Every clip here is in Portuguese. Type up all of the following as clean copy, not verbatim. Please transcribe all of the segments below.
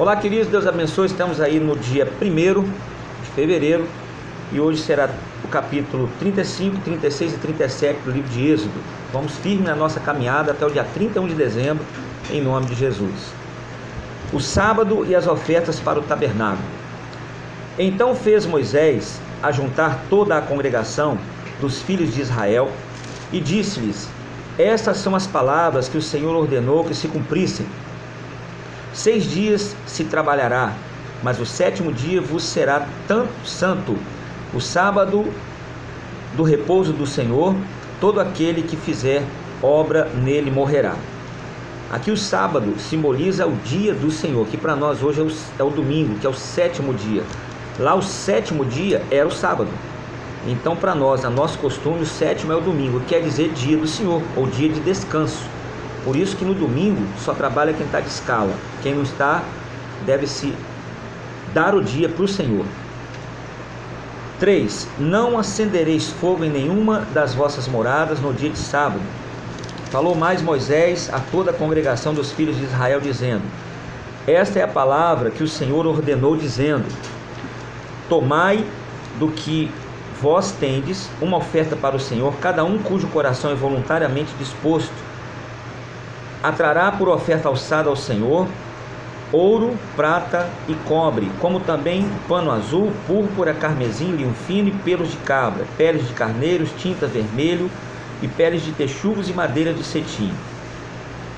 Olá, queridos, Deus abençoe. Estamos aí no dia 1º de fevereiro e hoje será o capítulo 35, 36 e 37 do livro de Êxodo. Vamos firme na nossa caminhada até o dia 31 de dezembro, em nome de Jesus. O sábado e as ofertas para o tabernáculo. Então fez Moisés ajuntar toda a congregação dos filhos de Israel e disse-lhes: estas são as palavras que o Senhor ordenou que se cumprissem. 6 dias se trabalhará, mas o 7º dia vos será tanto santo, o sábado do repouso do Senhor. Todo aquele que fizer obra nele morrerá. Aqui o sábado simboliza o dia do Senhor, que para nós hoje é o domingo, que é o 7º dia. Lá o 7º dia era o sábado. Então para nós, a nosso costume, o 7º é o domingo, quer dizer dia do Senhor, ou dia de descanso. Por isso que no domingo só trabalha quem está de escala. Quem não está, deve-se dar o dia para o Senhor. 3. Não acendereis fogo em nenhuma das vossas moradas no dia de sábado. Falou mais Moisés a toda a congregação dos filhos de Israel, dizendo: esta é a palavra que o Senhor ordenou, dizendo: tomai do que vós tendes uma oferta para o Senhor, cada um cujo coração é voluntariamente disposto. Atrará por oferta alçada ao Senhor ouro, prata e cobre, como também pano azul, púrpura, carmesim, linho fino e pelos de cabra, peles de carneiros, tinta vermelho e peles de texugos e madeira de cetim.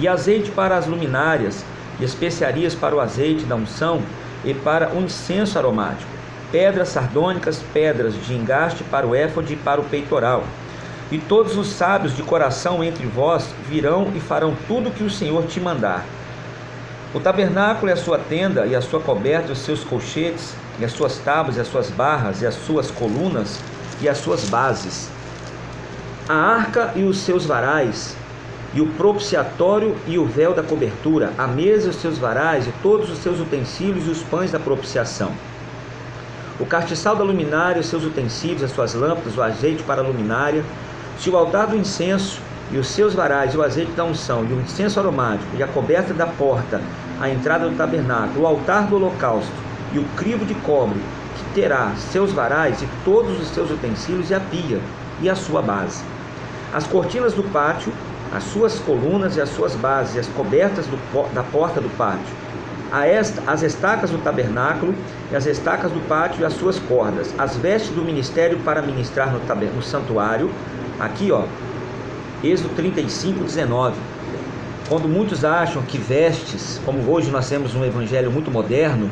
E azeite para as luminárias, e especiarias para o azeite da unção e para o incenso aromático, pedras sardônicas, pedras de engaste para o éfode e para o peitoral. E todos os sábios de coração entre vós virão e farão tudo o que o Senhor te mandar. O tabernáculo e a sua tenda, e a sua coberta, e os seus colchetes, e as suas tábuas, e as suas barras, e as suas colunas, e as suas bases. A arca e os seus varais, e o propiciatório e o véu da cobertura, a mesa e os seus varais, e todos os seus utensílios, e os pães da propiciação. O castiçal da luminária, os seus utensílios, as suas lâmpadas, o azeite para a luminária, se o altar do incenso e os seus varais, e o azeite da unção, e o incenso aromático, e a coberta da porta, a entrada do tabernáculo, o altar do holocausto, e o crivo de cobre, que terá seus varais, e todos os seus utensílios, e a pia, e a sua base. As cortinas do pátio, as suas colunas, e as suas bases, e as cobertas da porta do pátio, as estacas do tabernáculo, e as estacas do pátio, e as suas cordas, as vestes do ministério para ministrar no santuário. Aqui, Êxodo 35, 19. Quando muitos acham que vestes, como hoje nós temos um evangelho muito moderno,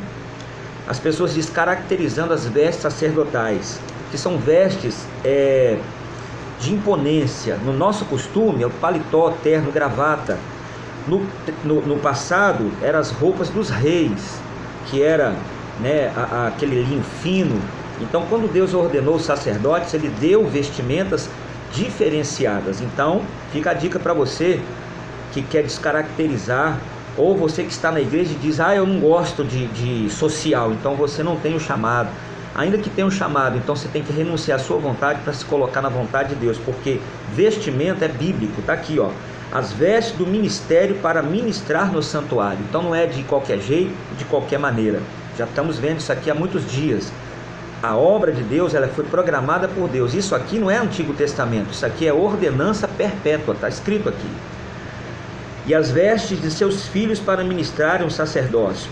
as pessoas descaracterizando as vestes sacerdotais, que são vestes de imponência. No nosso costume é o paletó, terno, gravata. No passado eram as roupas dos reis, que era aquele linho fino. Então, quando Deus ordenou os sacerdotes, Ele deu vestimentas diferenciadas. Então fica a dica para você que quer descaracterizar, ou você que está na igreja e diz: eu não gosto de social, então você não tem o chamado. Ainda que tenha um chamado, então você tem que renunciar à sua vontade para se colocar na vontade de Deus, porque vestimento é bíblico. Está aqui, as vestes do ministério para ministrar no santuário. Então não é de qualquer jeito, de qualquer maneira. Já estamos vendo isso aqui há muitos dias. A obra de Deus, ela foi programada por Deus. Isso aqui não é Antigo Testamento, isso aqui é ordenança perpétua, está escrito aqui. E as vestes de seus filhos para ministrarem o sacerdócio.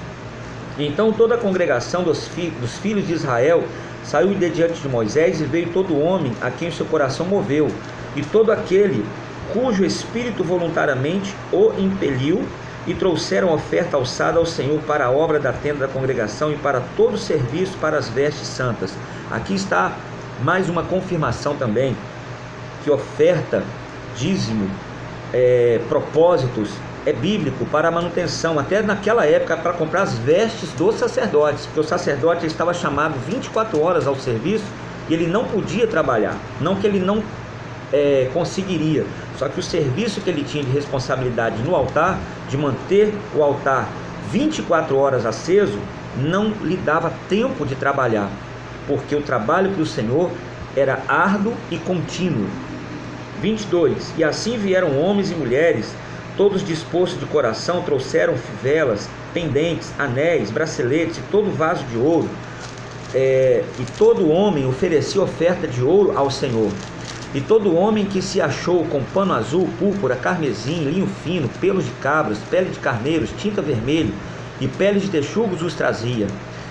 Então toda a congregação dos filhos de Israel saiu de diante de Moisés, e veio todo homem a quem o seu coração moveu, e todo aquele cujo espírito voluntariamente o impeliu, e trouxeram oferta alçada ao Senhor para a obra da tenda da congregação e para todo o serviço para as vestes santas. Aqui está mais uma confirmação também, que oferta, dízimo, propósitos, é bíblico para a manutenção, até naquela época, para comprar as vestes dos sacerdotes, porque o sacerdote estava chamado 24 horas ao serviço, e ele não podia trabalhar, não que ele não conseguiria, só que o serviço que ele tinha de responsabilidade no altar, de manter o altar 24 horas aceso, não lhe dava tempo de trabalhar, porque o trabalho para o Senhor era árduo e contínuo. 22. E assim vieram homens e mulheres todos dispostos de coração, trouxeram fivelas, pendentes, anéis, braceletes e todo vaso de ouro. E todo homem oferecia oferta de ouro ao Senhor. E todo homem que se achou com pano azul, púrpura, carmesim, linho fino, pelos de cabras, pele de carneiros, tinta vermelha e pele de texugos os trazia.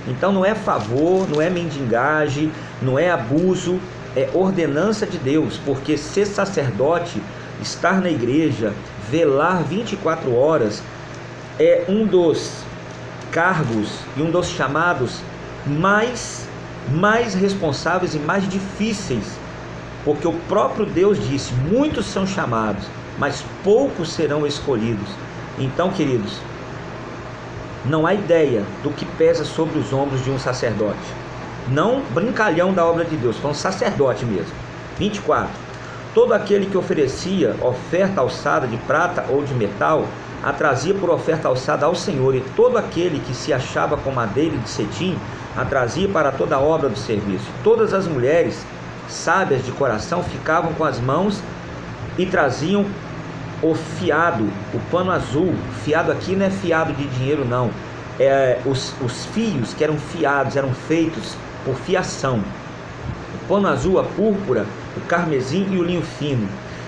Então não é favor, não é mendigagem, não é abuso, é ordenança de Deus, porque ser sacerdote, estar na igreja, velar 24 horas, é um dos cargos e um dos chamados mais responsáveis e mais difíceis, porque o próprio Deus disse: muitos são chamados, mas poucos serão escolhidos. Então, queridos, não há ideia do que pesa sobre os ombros de um sacerdote, não brincalhão da obra de Deus, foi um sacerdote mesmo. 24. Todo aquele que oferecia oferta alçada de prata ou de metal, a trazia por oferta alçada ao Senhor, e todo aquele que se achava com madeira de cetim, a trazia para toda a obra do serviço. Todas as mulheres sábias de coração ficavam com as mãos e traziam o fiado, o pano azul. Fiado aqui não é fiado de dinheiro, não. Os fios que eram fiados eram feitos por fiação. O pano azul, a púrpura, o carmesim e o linho fino.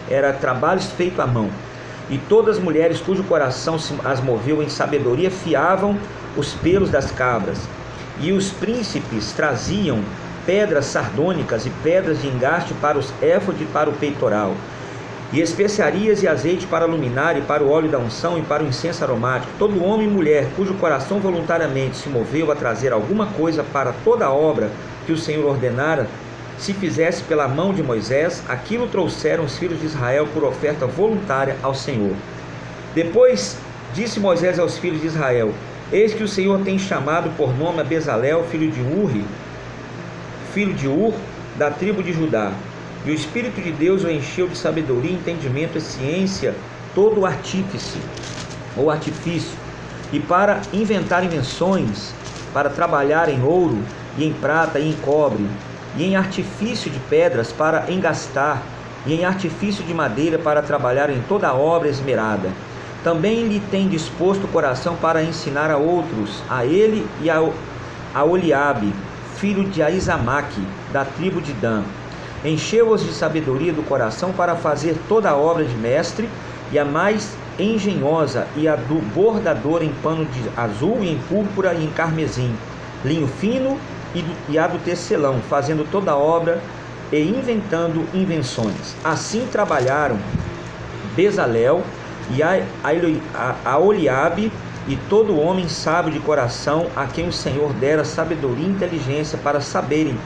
Era trabalhos feitos à mão. E todas as mulheres cujo coração as moveu em sabedoria fiavam os pelos das cabras. E os príncipes traziam pedras sardônicas e pedras de engaste para os éfodes e para o peitoral, e especiarias e azeite para a luminária e para o óleo da unção e para o incenso aromático. Todo homem e mulher cujo coração voluntariamente se moveu a trazer alguma coisa para toda a obra que o Senhor ordenara, se fizesse pela mão de Moisés, aquilo trouxeram os filhos de Israel por oferta voluntária ao Senhor. Depois disse Moisés aos filhos de Israel: eis que o Senhor tem chamado por nome a Bezalel, filho de Ur, da tribo de Judá. E o Espírito de Deus o encheu de sabedoria, entendimento e ciência, todo artífice ou artifício, e para inventar invenções, para trabalhar em ouro e em prata e em cobre, e em artifício de pedras para engastar, e em artifício de madeira para trabalhar em toda a obra esmerada. Também lhe tem disposto o coração para ensinar a outros, a ele e a Oliabe, filho de Aizamaque, da tribo de Dan. Encheu-os de sabedoria do coração para fazer toda a obra de mestre, e a mais engenhosa, e a do bordador em pano de azul, e em púrpura, e em carmesim, linho fino, e a do tecelão, fazendo toda a obra e inventando invenções. Assim trabalharam Bezalel e a Oliabe, e todo homem sábio de coração, a quem o Senhor dera sabedoria e inteligência para saberem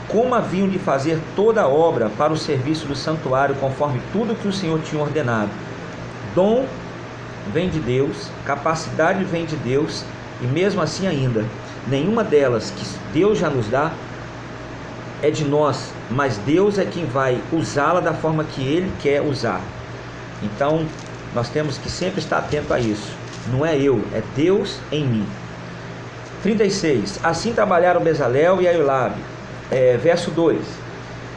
como haviam de fazer toda a obra para o serviço do santuário, conforme tudo que o Senhor tinha ordenado. Dom vem de Deus, capacidade vem de Deus, e mesmo assim ainda, nenhuma delas que Deus já nos dá é de nós, mas Deus é quem vai usá-la da forma que Ele quer usar. Então, nós temos que sempre estar atento a isso. Não é eu, é Deus em mim. 36. Assim trabalharam Bezalel e a Oliabe. Verso 2.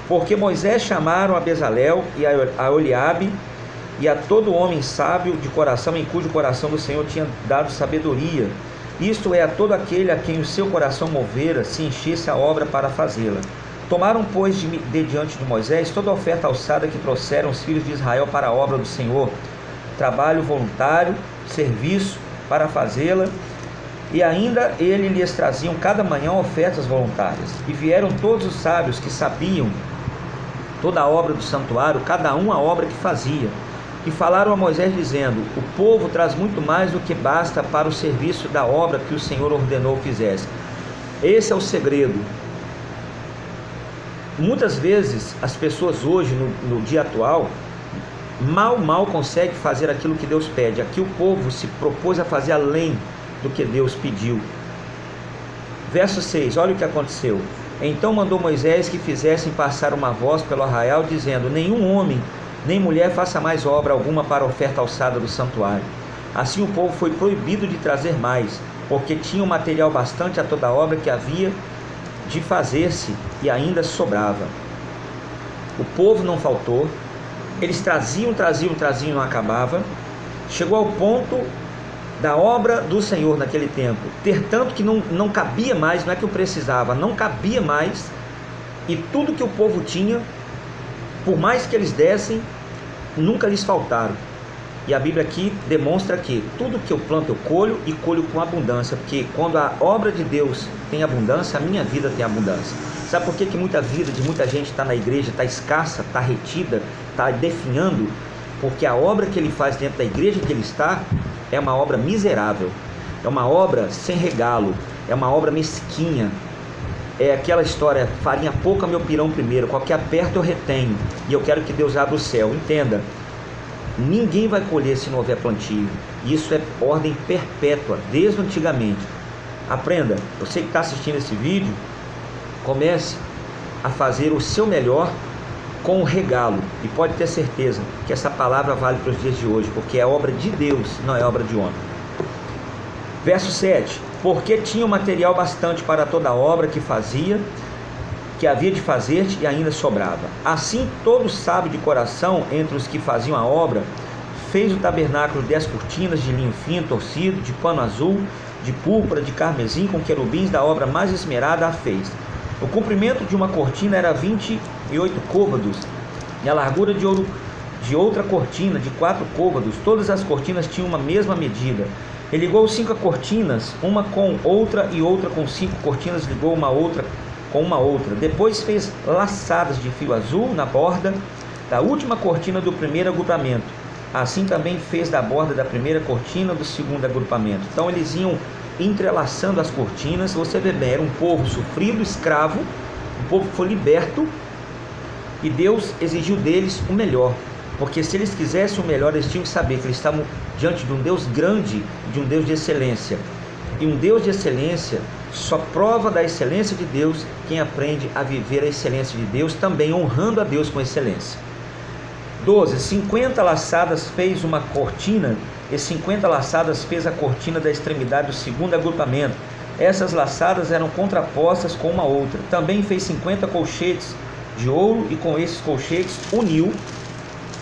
Porque Moisés chamaram a Bezalel e a Oliabe e a todo homem sábio de coração, em cujo coração do Senhor tinha dado sabedoria, isto é, a todo aquele a quem o seu coração movera, se enchesse a obra para fazê-la. Tomaram, pois, de diante de Moisés toda a oferta alçada que trouxeram os filhos de Israel para a obra do Senhor, trabalho voluntário, serviço para fazê-la, e ainda ele lhes traziam cada manhã ofertas voluntárias. E vieram todos os sábios que sabiam toda a obra do santuário, cada um a obra que fazia, e falaram a Moisés dizendo: o povo traz muito mais do que basta para o serviço da obra que o Senhor ordenou fizesse. Esse é o segredo. Muitas vezes as pessoas hoje, no dia atual, mal conseguem fazer aquilo que Deus pede. Aqui o povo se propôs a fazer além do que Deus pediu. Verso 6, olha o que aconteceu. Então mandou Moisés que fizessem passar uma voz pelo arraial, dizendo: nenhum homem nem mulher faça mais obra alguma para a oferta alçada do santuário. Assim o povo foi proibido de trazer mais, porque tinham material bastante a toda a obra que havia de fazer-se, e ainda sobrava. O povo não faltou, eles traziam, não acabava. Chegou ao ponto da obra do Senhor naquele tempo ter tanto que não cabia mais, não é que eu precisava, não cabia mais, e tudo que o povo tinha, por mais que eles dessem, nunca lhes faltaram. E a Bíblia aqui demonstra que tudo que eu planto eu colho, e colho com abundância, porque quando a obra de Deus tem abundância, a minha vida tem abundância. Sabe por que muita vida de muita gente está na igreja, está escassa, está retida, está definhando? Porque a obra que ele faz dentro da igreja que ele está é uma obra miserável, é uma obra sem regalo, é uma obra mesquinha. É aquela história, farinha pouca meu pirão primeiro, qualquer aperto eu retenho, e eu quero que Deus abra o céu. Entenda, ninguém vai colher se não houver plantio. Isso é ordem perpétua, desde antigamente. Aprenda, você que está assistindo esse vídeo, comece a fazer o seu melhor com o regalo, e pode ter certeza que essa palavra vale para os dias de hoje, porque é obra de Deus, não é obra de homem. Verso 7: porque tinha o material bastante para toda a obra que havia de fazer-te, e ainda sobrava. Assim todo sábio de coração entre os que faziam a obra fez o tabernáculo 10 cortinas de linho fino torcido, de pano azul, de púrpura, de carmesim, com querubins, da obra mais esmerada a fez. O comprimento de uma cortina era 28 côvados, e a largura de outra cortina de 4 côvados. Todas as cortinas tinham uma mesma medida. Ele ligou 5 cortinas, uma com outra, e outra com 5 cortinas ligou uma outra com uma outra. Depois fez laçadas de fio azul na borda da última cortina do primeiro agrupamento. Assim também fez da borda da primeira cortina do segundo agrupamento. Então eles iam entrelaçando as cortinas. Você vê bem, era um povo sofrido, escravo, um povo que foi liberto, e Deus exigiu deles o melhor, porque se eles quisessem o melhor, eles tinham que saber que eles estavam diante de um Deus grande, de um Deus de excelência. E um Deus de excelência, só prova da excelência de Deus quem aprende a viver a excelência de Deus, também honrando a Deus com excelência. 12. 50 laçadas fez uma cortina, e 50 laçadas fez a cortina da extremidade do segundo agrupamento. Essas laçadas eram contrapostas com uma outra. Também fez 50 colchetes de ouro, e com esses colchetes uniu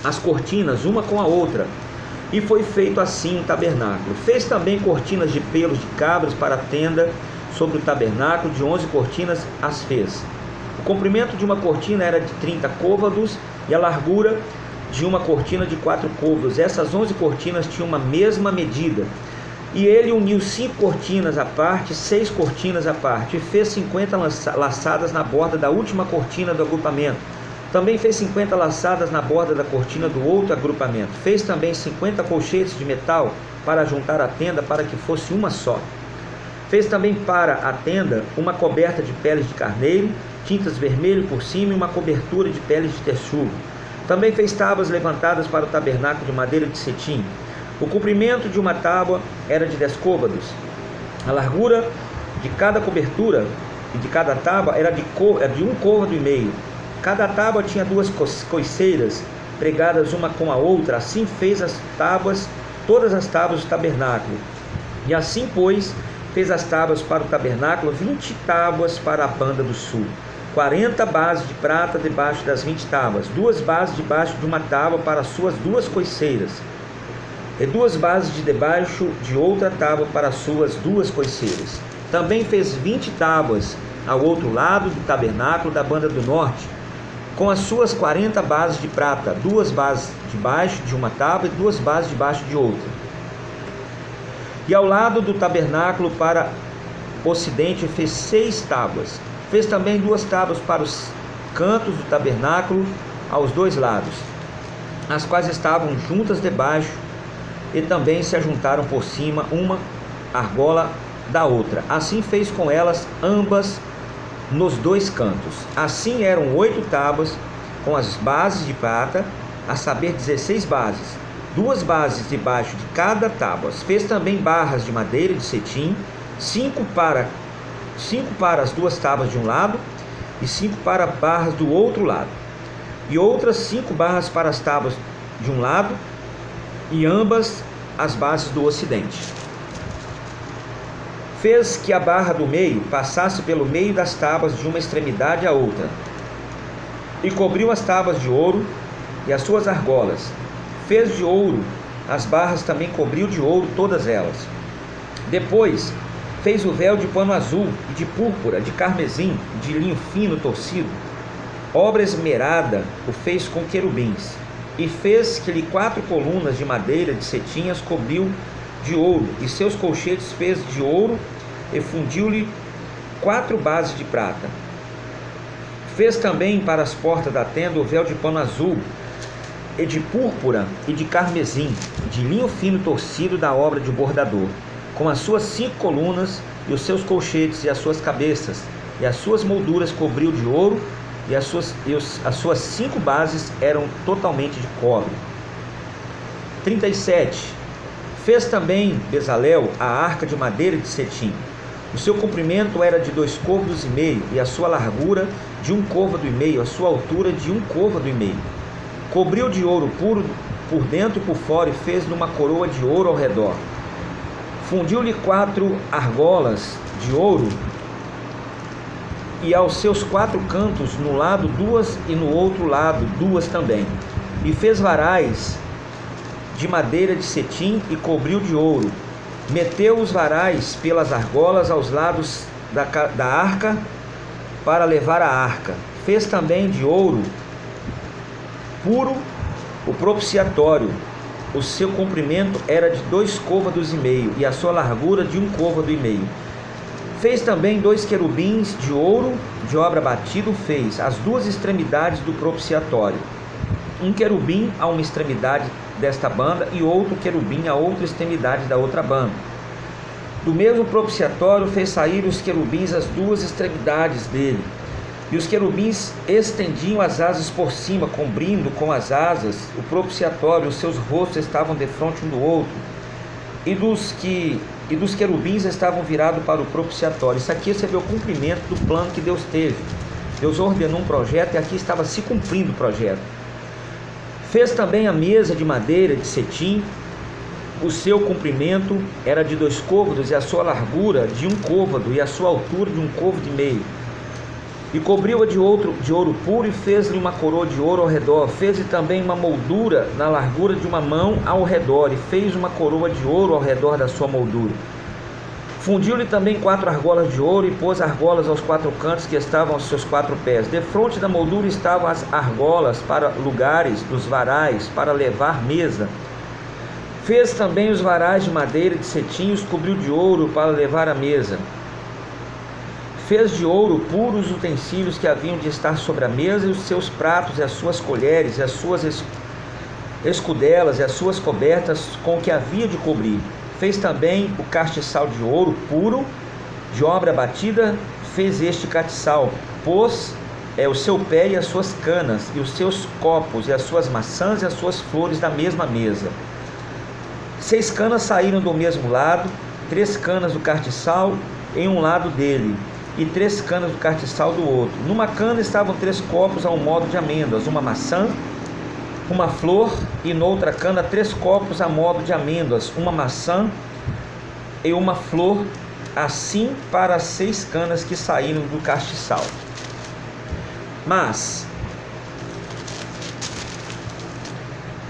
as cortinas uma com a outra. E foi feito assim o tabernáculo. Fez também cortinas de pelos de cabras para a tenda sobre o tabernáculo, de 11 cortinas as fez. O comprimento de uma cortina era de 30 côvados, e a largura de uma cortina de 4 côvados. Essas 11 cortinas tinham uma mesma medida. E ele uniu 5 cortinas à parte, 6 cortinas à parte, e fez 50 laçadas na borda da última cortina do agrupamento. Também fez 50 laçadas na borda da cortina do outro agrupamento. Fez também 50 colchetes de metal para juntar a tenda, para que fosse uma só. Fez também para a tenda uma coberta de peles de carneiro, tintas vermelho por cima, e uma cobertura de peles de texugo. Também fez tábuas levantadas para o tabernáculo de madeira de cetim. O comprimento de uma tábua era de 10 côvados. A largura de cada cobertura e de cada tábua era de 1 côvado e meio. Cada tábua tinha 2 coiceiras pregadas uma com a outra. Assim fez as tábuas, todas as tábuas do tabernáculo. E assim, pois, fez as tábuas para o tabernáculo, 20 tábuas para a banda do sul, 40 bases de prata debaixo das 20 tábuas, 2 bases debaixo de uma tábua para as suas 2 coiceiras, e 2 bases debaixo de outra tábua para as suas 2 coiceiras. Também fez 20 tábuas ao outro lado do tabernáculo da banda do norte, com as suas 40 bases de prata, 2 bases debaixo de uma tábua e 2 bases debaixo de outra. E ao lado do tabernáculo para o ocidente fez 6 tábuas. Fez também 2 tábuas para os cantos do tabernáculo aos 2 lados, as quais estavam juntas debaixo, e também se ajuntaram por cima uma argola da outra. Assim fez com elas ambas nos 2 cantos. Assim eram 8 tábuas com as bases de prata, a saber 16 bases, 2 bases debaixo de cada tábua. Fez também barras de madeira de cetim, 5 para as 2 tábuas de um lado, e 5 para barras do outro lado, e outras 5 barras para as tábuas de um lado, e ambas as bases do ocidente. Fez que a barra do meio passasse pelo meio das tábuas de uma extremidade à outra, e cobriu as tábuas de ouro e as suas argolas. Fez de ouro As barras também cobriu de ouro todas elas. Depois fez o véu de pano azul, e de púrpura, de carmesim, de linho fino torcido. Obra esmerada o fez com querubins. E fez-lhe 4 colunas de madeira de cetim, as cobriu de ouro, e seus colchetes fez de ouro, e fundiu-lhe 4 bases de prata. Fez também para as portas da tenda o véu de pano azul, e de púrpura e de carmesim, de linho fino torcido da obra de bordador, com as suas 5 colunas, e os seus colchetes, e as suas cabeças, e as suas molduras cobriu de ouro, e as suas 5 bases eram totalmente de cobre. 37. Fez também Bezalel a arca de madeira de cetim. O seu comprimento era de 2 côvados e meio, e a sua largura de 1 côvado e meio, a sua altura de 1 côvado e meio. Cobriu de ouro puro por dentro e por fora, e fez-lhe uma coroa de ouro ao redor. Fundiu-lhe 4 argolas de ouro, e aos seus 4 cantos, no lado 2 e no outro lado 2 também. E fez varais de madeira de cetim e cobriu de ouro. Meteu os varais pelas argolas aos lados da arca, para levar a arca. Fez também de ouro puro o propiciatório. O seu comprimento era de 2 côvados e meio, e a sua largura de 1 côvado e meio. Fez também 2 querubins de ouro, de obra batida, fez as 2 extremidades do propiciatório. Um querubim a uma extremidade desta banda, e outro querubim a outra extremidade da outra banda. Do mesmo propiciatório fez sair os querubins as 2 extremidades dele. E os querubins estendiam as asas por cima, cobrindo com as asas o propiciatório, os seus rostos estavam defronte um do outro. E dos querubins estavam virados para o propiciatório. Isso aqui você vê o cumprimento do plano que Deus teve. Deus ordenou um projeto, e aqui estava se cumprindo o projeto. Fez também a mesa de madeira de cetim. O seu comprimento era de 2 côvados, e a sua largura de 1 côvado, e a sua altura de 1 côvado e meio. E cobriu-a de ouro puro, e fez-lhe uma coroa de ouro ao redor. Fez-lhe também uma moldura na largura de 1 mão ao redor, e fez uma coroa de ouro ao redor da sua moldura. Fundiu-lhe também 4 argolas de ouro, e pôs argolas aos 4 cantos que estavam aos seus 4 pés. Defronte da moldura estavam as argolas para lugares dos varais, para levar mesa. Fez também os varais de madeira de cetim, os cobriu de ouro para levar a mesa. Fez de ouro puro os utensílios que haviam de estar sobre a mesa, e os seus pratos, e as suas colheres, e as suas escudelas, e as suas cobertas com o que havia de cobrir. Fez também o castiçal de ouro puro, de obra batida, fez este castiçal, pôs o seu pé e as suas canas, e os seus copos, e as suas maçãs, e as suas flores da mesma mesa. 6 canas saíram do mesmo lado, 3 canas do castiçal em um lado dele, e 3 canas do castiçal do outro. Numa cana estavam 3 copos ao modo de amêndoas, uma maçã, uma flor, e noutra cana 3 copos a modo de amêndoas, uma maçã e uma flor, assim para as 6 canas que saíram do castiçal. Mas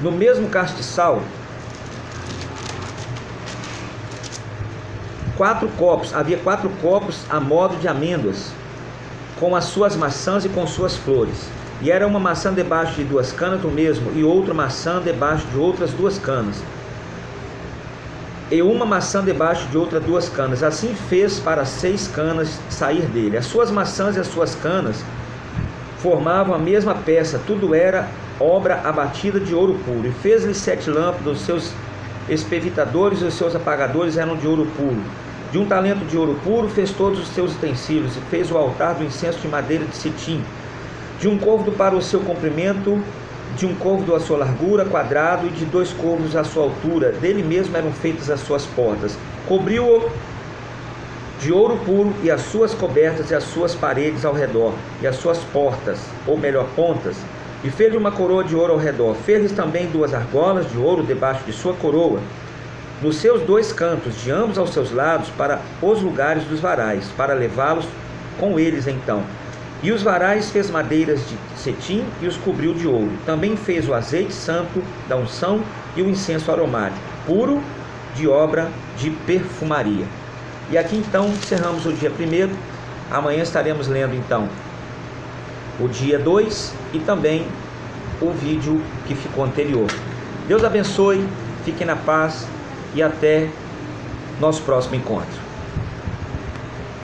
no mesmo castiçal 4 copos, havia 4 copos a modo de amêndoas, com as suas maçãs e com suas flores. E era uma maçã debaixo de 2 canas do mesmo, e outra maçã debaixo de outras 2 canas, e uma maçã debaixo de outras 2 canas. Assim fez para 6 canas sair dele. As suas maçãs e as suas canas formavam a mesma peça, tudo era obra abatida de ouro puro. E fez-lhe 7 lâmpadas, os seus espevitadores e os seus apagadores eram de ouro puro. De 1 talento de ouro puro fez todos os seus utensílios, e fez o altar do incenso de madeira de cetim, de 1 côvado para o seu comprimento, de 1 côvado a sua largura, quadrado, e de 2 côvados a sua altura. Dele mesmo eram feitas as suas portas. Cobriu-o de ouro puro, e as suas cobertas, e as suas paredes ao redor, e as suas portas, ou melhor, pontas, e fez-lhe uma coroa de ouro ao redor. Fez-lhes também 2 argolas de ouro debaixo de sua coroa, nos seus 2 cantos, de ambos aos seus lados, para os lugares dos varais, para levá-los com eles então. E os varais fez madeiras de cetim e os cobriu de ouro. Também fez o azeite santo da unção e o incenso aromático, puro de obra de perfumaria. E aqui então encerramos o dia 1º. Amanhã estaremos lendo então o dia 2 e também o vídeo que ficou anterior. Deus abençoe, fiquem na paz e até nosso próximo encontro.